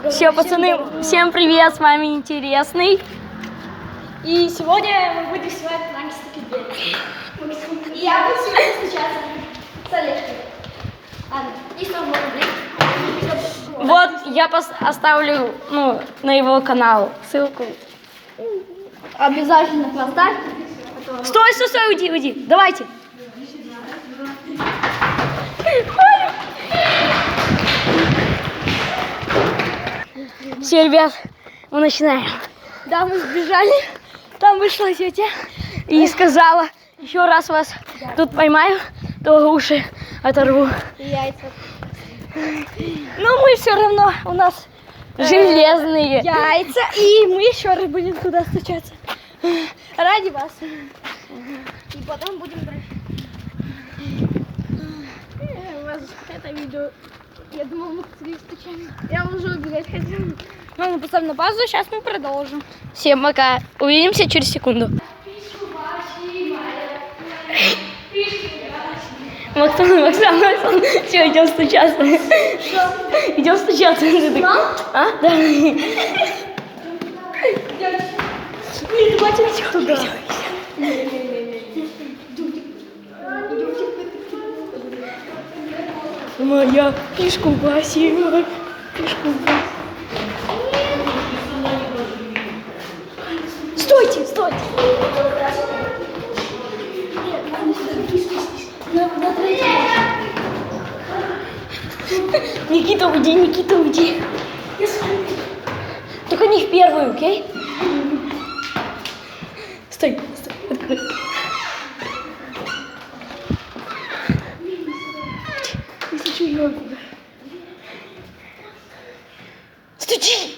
Все, пацаны, всем привет, с вами Интересный. И сегодня мы будем снимать пранк с Такидбери. И я буду сегодня встречаться с Олежкой. Ладно, и с тобой, блин. Вот, я оставлю на его канал ссылку. Обязательно поставь. Стой, уйди, давайте. Все, ребят, мы начинаем. Да, мы сбежали. Там вышла тетя. И сказала, еще раз вас тут поймаю, то уши оторву. И яйца. Но мы все равно, у нас железные. Яйца. И мы еще раз будем туда стучаться. Ради вас. И потом будем брать. Это видео. Я думала, мы хотели стучать. Я уже убегать хотела. Ладно, поставим на паузу, сейчас мы продолжим. Всем пока. Увидимся через секунду. Максон, все, идем стучаться. Идем стучаться. А? Да. Не, давайте туда. Моя фишка красивая. Стойте. Никита, уйди. Только не в первую, окей? Стой. Открой. Стучи.